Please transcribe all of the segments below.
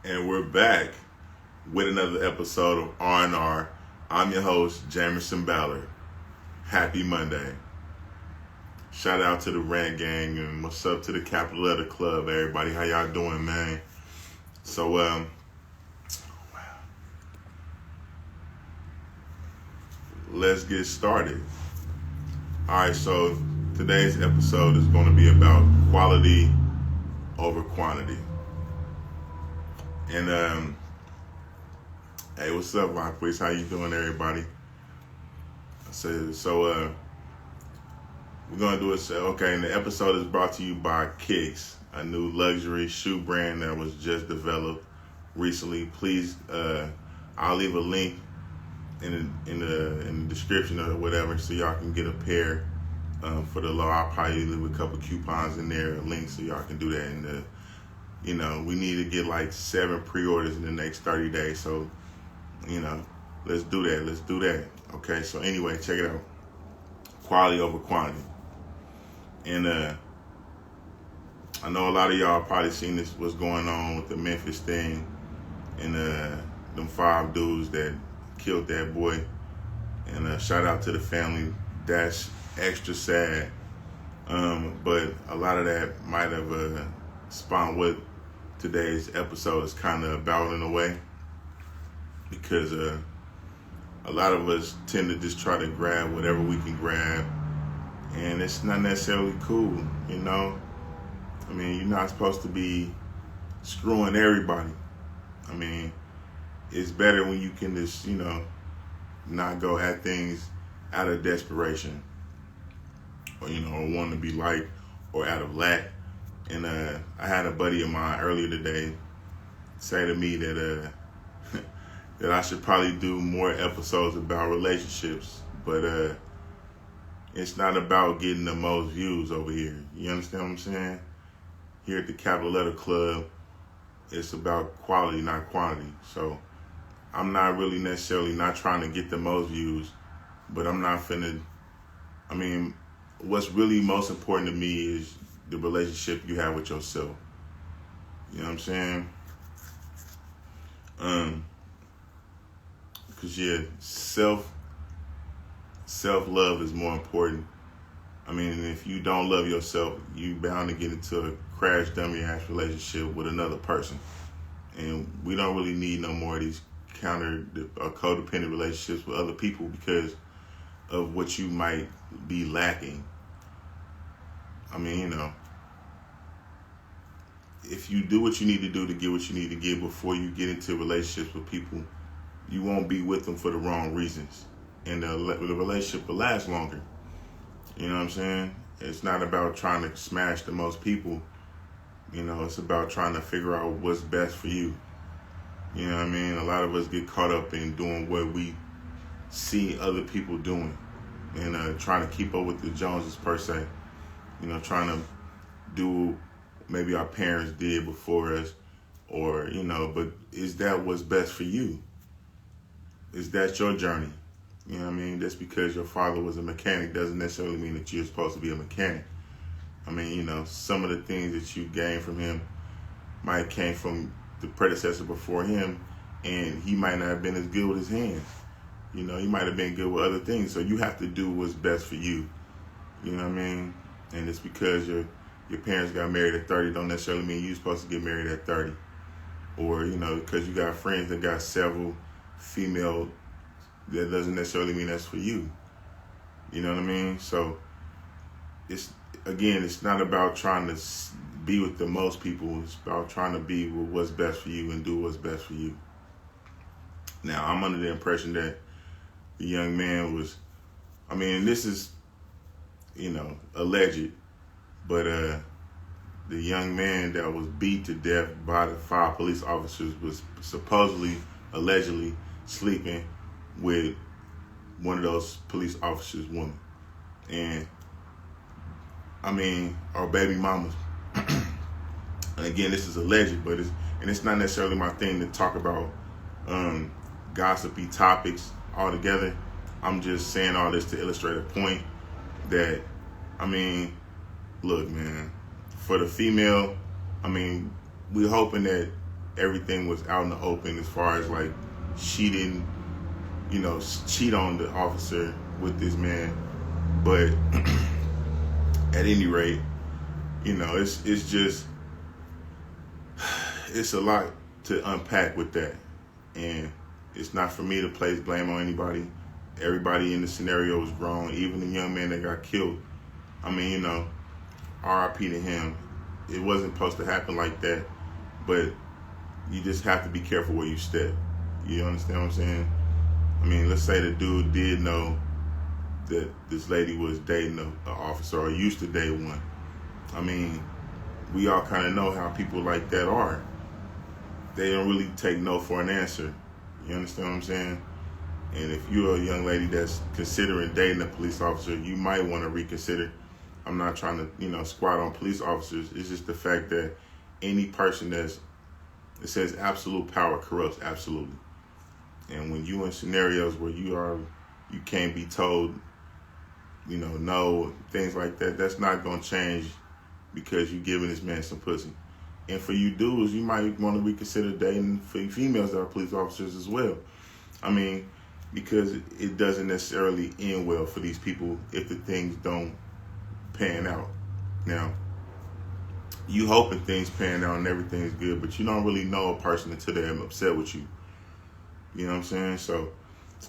And we're back with another episode of R&R. I'm your host, Jamerson Ballard. Happy Monday. Shout out to the Rant Gang and what's up to the Capital Letter Club, everybody. How y'all doing, man? So, let's get started. Alright, so today's episode is going to be about quality over quantity. And, hey, what's up, Rockways? How you doing, everybody? So, we're going to do it. Okay, and the episode is brought to you by Kicks, a new luxury shoe brand that was just developed recently. Please, I'll leave a link in the description or whatever so y'all can get a pair for the low. I'll probably leave a couple coupons in there, a link so y'all can do that. And we need to get like 7 pre-orders in the next 30 days. So, let's do that. Okay, so anyway, check it out. Quality over quantity. And I know a lot of y'all probably seen what's going on with the Memphis thing and them 5 dudes that killed that boy. And shout out to the family. That's extra sad. But a lot of that might have spawned what today's episode is kind of about in a way. Because a lot of us tend to just try to grab whatever we can grab. And it's not necessarily cool, I mean, you're not supposed to be screwing everybody. I mean, it's better when you can just, not go at things out of desperation. Or, or wanting to be liked or out of lack. And I had a buddy of mine earlier today say to me that that I should probably do more episodes about relationships. But it's not about getting the most views over here. You understand what I'm saying? Here at the Capital Letter Club, it's about quality, not quantity. So I'm not really necessarily not trying to get the most views, but I'm not finna, what's really most important to me is the relationship you have with yourself. You know what I'm saying? Because self-love is more important. If you don't love yourself, you bound to get into a crash dummy ass relationship with another person. And we don't really need no more of these codependent relationships with other people because of what you might be lacking. If you do what you need to do to get what you need to get before you get into relationships with people, you won't be with them for the wrong reasons. And the relationship will last longer. You know what I'm saying? It's not about trying to smash the most people. It's about trying to figure out what's best for you. You know what I mean? A lot of us get caught up in doing what we see other people doing. And trying to keep up with the Joneses per se. Trying to do maybe our parents did before us. Or, but is that what's best for you? Is that your journey? You know what I mean? Just because your father was a mechanic doesn't necessarily mean that you're supposed to be a mechanic. Some of the things that you gained from him might have came from the predecessor before him, and he might not have been as good with his hands. He might have been good with other things. So you have to do what's best for you. You know what I mean? And it's because your parents got married at 30 don't necessarily mean you're supposed to get married at 30. Or, because you got friends that got several female, that doesn't necessarily mean that's for you. You know what I mean? So it's not about trying to be with the most people. It's about trying to be with what's best for you and do what's best for you. Now, I'm under the impression that the young man was, this is, alleged, but the young man that was beat to death by the 5 police officers was supposedly, allegedly, sleeping with one of those police officers' women. And our baby mamas. And again, this is alleged, but it's not necessarily my thing to talk about gossipy topics altogether. I'm just saying all this to illustrate a point that, look, man, for the female, we're hoping that everything was out in the open as far as like she didn't, cheat on the officer with this man. But at any rate, it's just, it's a lot to unpack with that. And it's not for me to place blame on anybody. Everybody in the scenario was grown, even the young man that got killed. I mean, RIP to him. It wasn't supposed to happen like that, but you just have to be careful where you step. You understand what I'm saying? I mean, let's say the dude did know that this lady was dating an officer or used to date one. I mean, we all kind of know how people like that are. They don't really take no for an answer. You understand what I'm saying? And if you're a young lady that's considering dating a police officer, you might want to reconsider. I'm not trying to, squat on police officers. It's just the fact that any person it says absolute power corrupts absolutely. And when you in scenarios where you can't be told, no, things like that, that's not going to change because you're giving this man some pussy. And for you dudes, you might want to reconsider dating for females that are police officers as well. I mean, because it doesn't necessarily end well for these people if the things don't pan out. Now, you hoping things pan out and everything's good, but you don't really know a person until they're upset with you. You know what I'm saying? So,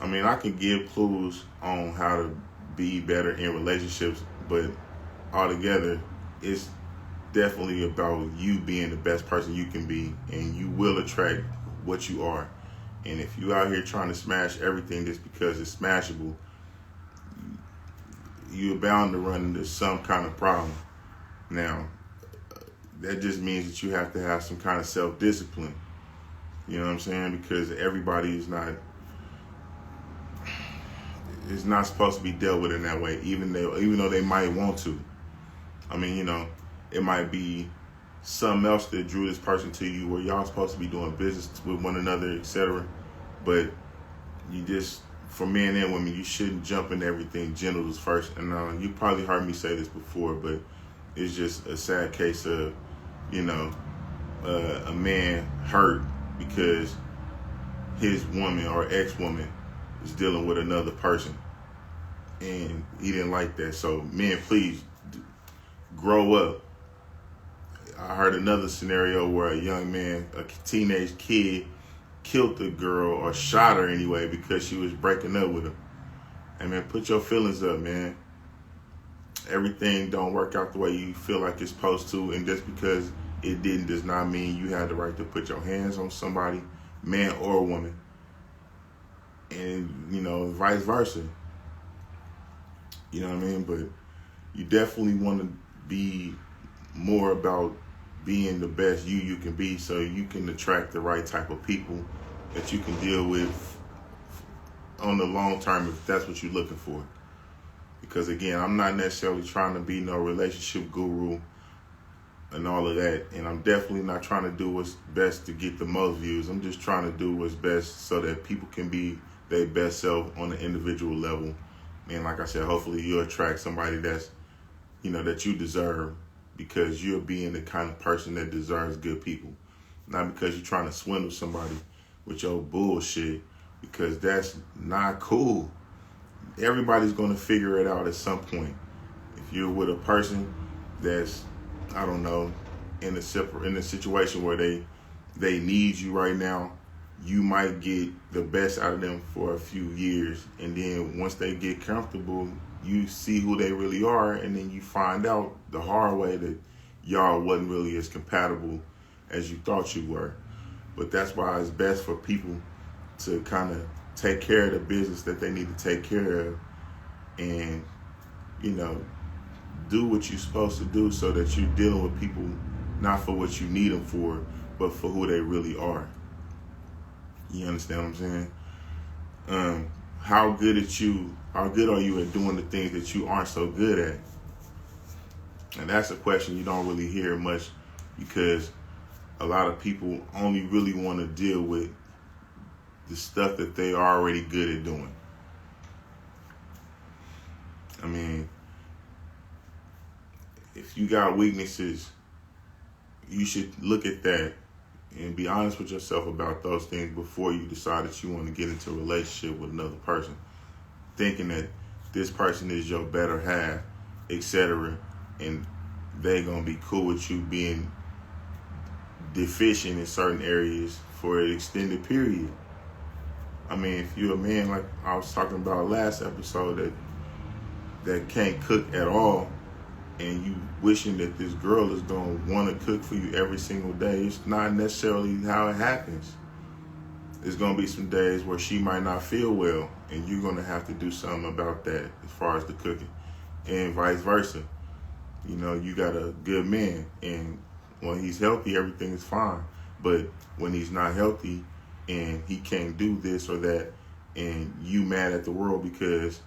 I mean, I can give clues on how to be better in relationships, but altogether, it's definitely about you being the best person you can be, and you will attract what you are. And if you out here trying to smash everything just because it's smashable, you're bound to run into some kind of problem. Now, that just means that you have to have some kind of self-discipline. You know what I'm saying? Because everybody is not supposed to be dealt with in that way, even though they might want to. I mean, it might be something else that drew this person to you where y'all supposed to be doing business with one another, etc. But you just, for men and women, you shouldn't jump into everything genitals first. And you probably heard me say this before, but it's just a sad case of, a man hurt because his woman or ex-woman is dealing with another person. And he didn't like that. So, men, please grow up. I heard another scenario where a young man, a teenage kid, killed the girl or shot her anyway because she was breaking up with him. And man, put your feelings up, man. Everything don't work out the way you feel like it's supposed to, and just because it didn't does not mean you have the right to put your hands on somebody, man or woman. And, vice versa. You know what I mean? But you definitely want to be more about being the best you can be, so you can attract the right type of people that you can deal with on the long term if that's what you're looking for. Because again, I'm not necessarily trying to be no relationship guru and all of that, and I'm definitely not trying to do what's best to get the most views. I'm just trying to do what's best so that people can be their best self on an individual level. And like I said, hopefully you'll attract somebody that's, that you deserve, because you're being the kind of person that deserves good people. Not because you're trying to swindle somebody with your bullshit, because that's not cool. Everybody's going to figure it out at some point. If you're with a person that's, I don't know, in a situation where they need you right now, you might get the best out of them for a few years, and then once they get comfortable, you see who they really are, and then you find out the hard way that y'all wasn't really as compatible as you thought you were. But that's why it's best for people to kind of take care of the business that they need to take care of, and do what you're supposed to do, so that you're dealing with people not for what you need them for, but for who they really are. You understand what I'm saying? How good are you at doing the things that you aren't so good at? And that's a question you don't really hear much, because a lot of people only really want to deal with the stuff that they are already good at doing. I mean, if you got weaknesses, you should look at that and be honest with yourself about those things before you decide that you want to get into a relationship with another person, thinking that this person is your better half, etc., and they gonna be cool with you being deficient in certain areas for an extended period. I mean, if you're a man, like I was talking about last episode, that can't cook at all, and you wishing that this girl is gonna want to cook for you every single day, it's not necessarily how it happens. There's gonna be some days where she might not feel well, and you're gonna have to do something about that as far as the cooking, and vice versa. You know, you got a good man, and when he's healthy, everything is fine. But when he's not healthy and he can't do this or that, and you mad at the world because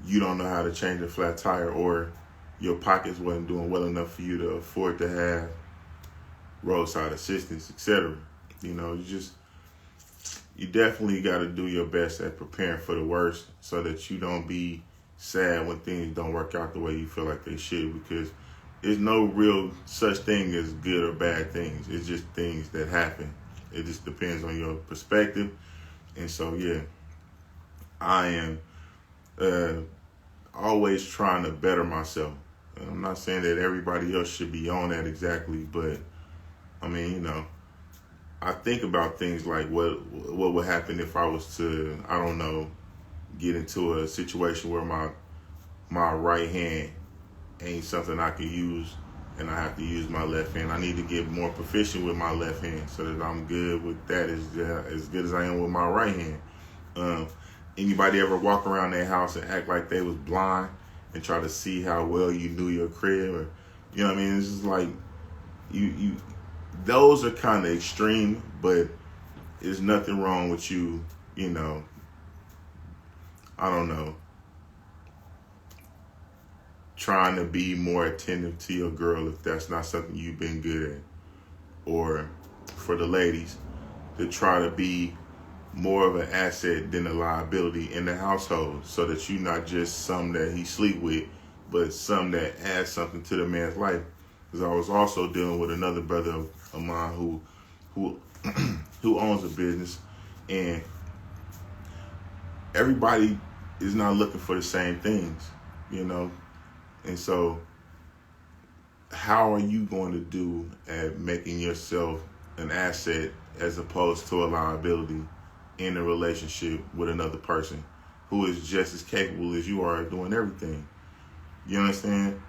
you don't know how to change a flat tire, or your pockets wasn't doing well enough for you to afford to have roadside assistance, etc. You know, you definitely got to do your best at preparing for the worst so that you don't be sad when things don't work out the way you feel like they should, because there's no real such thing as good or bad things. It's just things that happen. It just depends on your perspective. And so, yeah, I am always trying to better myself. And I'm not saying that everybody else should be on that exactly, but I mean, you know, I think about things like what would happen if I was to, I don't know, get into a situation where my right hand ain't something I can use, and I have to use my left hand. I need to get more proficient with my left hand so that I'm good with that as good as I am with my right hand. Anybody ever walk around their house and act like they was blind and try to see how well you knew your crib? Or, you know what I mean? It's just like, you those are kind of extreme, but there's nothing wrong with you, you know, I don't know, trying to be more attentive to your girl if that's not something you've been good at. Or for the ladies, to try to be more of an asset than a liability in the household, so that you're not just some that he sleep with, but some that adds something to the man's life. Because I was also dealing with another brother of mine who who owns a business, and everybody is not looking for the same things, you know. And so how are you going to do at making yourself an asset as opposed to a liability in a relationship with another person who is just as capable as you are at doing everything? You understand?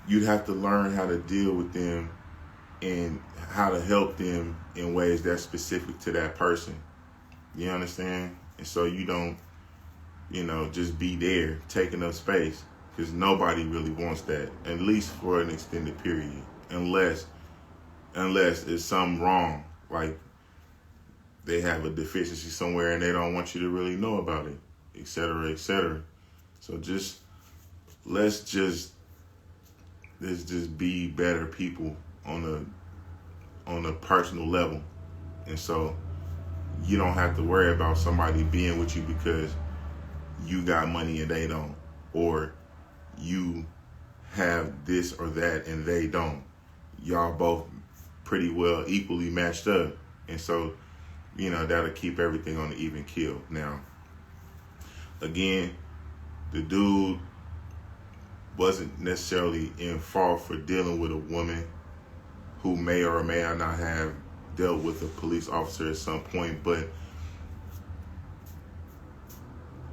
You'd have to learn how to deal with them and how to help them in ways that's specific to that person. You understand? And so you don't, you know, just be there taking up space, because nobody really wants that, at least for an extended period, unless it's something wrong, like they have a deficiency somewhere and they don't want you to really know about it, etc., etc. So let's just be better people on a personal level. And so you don't have to worry about somebody being with you because you got money and they don't, or you have this or that and they don't. Y'all both pretty well equally matched up. And so, you know, that'll keep everything on the even keel. Now, again, the dude wasn't necessarily in fault for dealing with a woman who may or may not have dealt with a police officer at some point, but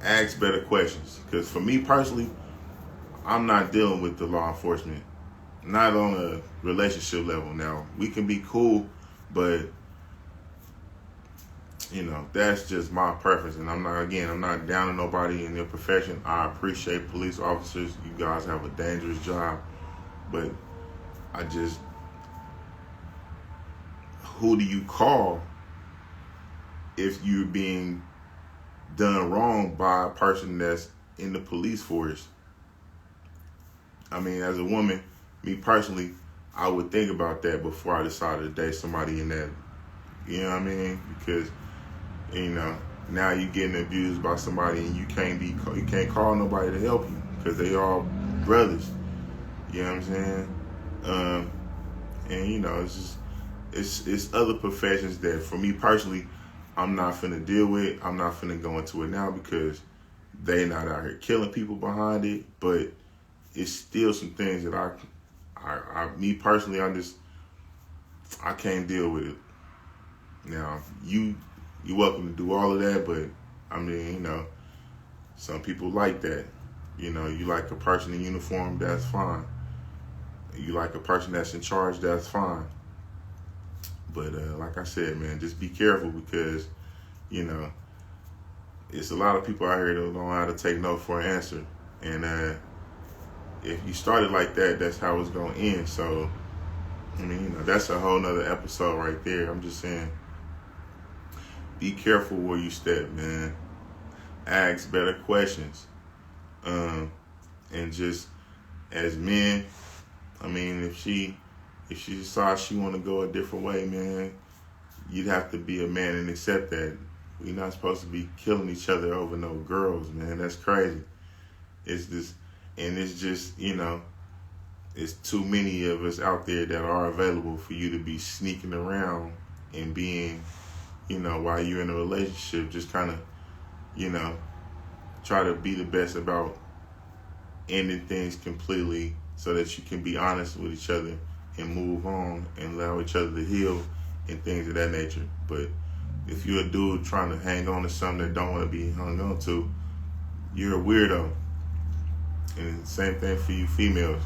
ask better questions. Because for me personally, I'm not dealing with the law enforcement, not on a relationship level. Now, we can be cool, but you know, that's just my preference. And I'm not down on nobody in their profession. I appreciate police officers. You guys have a dangerous job. But who do you call if you're being done wrong by a person that's in the police force? I mean, as a woman, me personally, I would think about that before I decided to date somebody in that. You know what I mean? Because, you know, now you're getting abused by somebody and you can't call nobody to help you because they all brothers. You know what I'm saying? And you know, it's just, it's other professions that for me personally, I'm not finna deal with. I'm not finna go into it now because they not out here killing people behind it. But it's still some things that me personally, I can't deal with it. Now you're welcome to do all of that, but I mean, some people like that. You like a person in uniform, that's fine. You like a person that's in charge, that's fine. But like I said, man, just be careful because, it's a lot of people out here that don't know how to take no for an answer. And if you started like that, that's how it's going to end. So, I mean, that's a whole nother episode right there. I'm just saying, be careful where you step, man. Ask better questions. And just as men, I mean, if she decides she want to go a different way, man, you'd have to be a man and accept that. We're not supposed to be killing each other over no girls, man. That's crazy. It's just, it's too many of us out there that are available for you to be sneaking around and being, while you're in a relationship, just kind of, try to be the best about ending things completely so that you can be honest with each other and move on and allow each other to heal and things of that nature. But if you're a dude trying to hang on to something that don't want to be hung on to, you're a weirdo. And the same thing for you females.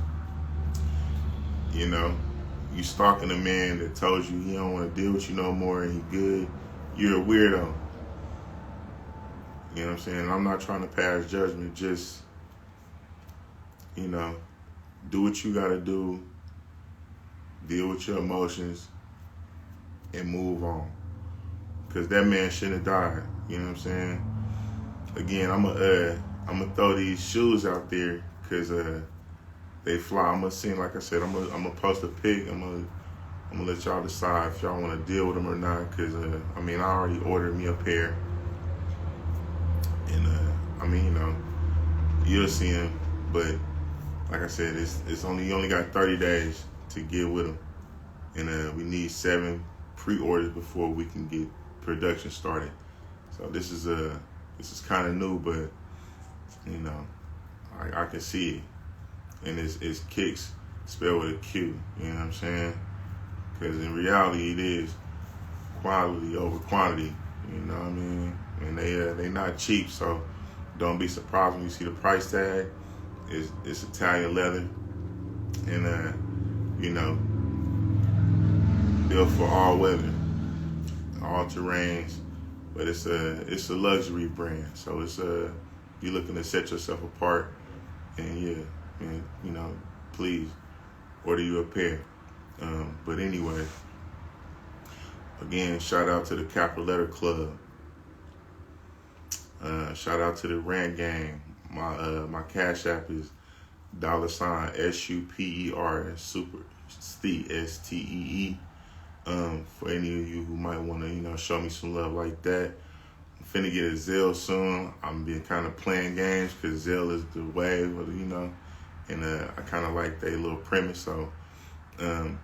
You stalking a man that told you he don't want to deal with you no more and he good, you're a weirdo. You know what I'm saying? I'm not trying to pass judgment, just, do what you gotta do, deal with your emotions, and move on. Because that man shouldn't have died. You know what I'm saying? Again, I'm gonna throw these shoes out there because they fly. I'm gonna see, like I said, I'm gonna post a pic. I'm gonna let y'all decide if y'all want to deal with them or not. Because I already ordered me a pair, and you'll see them. But like I said, you only got 30 days to get with them, and we need 7 pre-orders before we can get production started. So this is kind of new, but I can see it, and it's kicks spelled with a Q. You know what I'm saying? Because in reality, it is quality over quantity. You know what I mean? And they not cheap, so don't be surprised when you see the price tag. It's Italian leather, and built for all weather, all terrains, but it's a luxury brand. So it's you're looking to set yourself apart, and please order you a pair. But anyway, again, shout out to the Capital Letter Club. Shout out to the Rant Gang. My Cash App is $SuperStee, SuperStee, STEE. For any of you who might want to, show me some love like that. I'm finna get a Zelle soon. I'm been kind of playing games because Zelle is the wave, and I kind of like their little premise. So, yeah,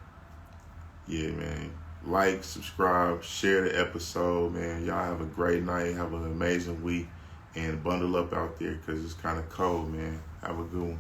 man. Like, subscribe, share the episode, man. Y'all have a great night. Have an amazing week. And bundle up out there because it's kind of cold, man. Have a good one.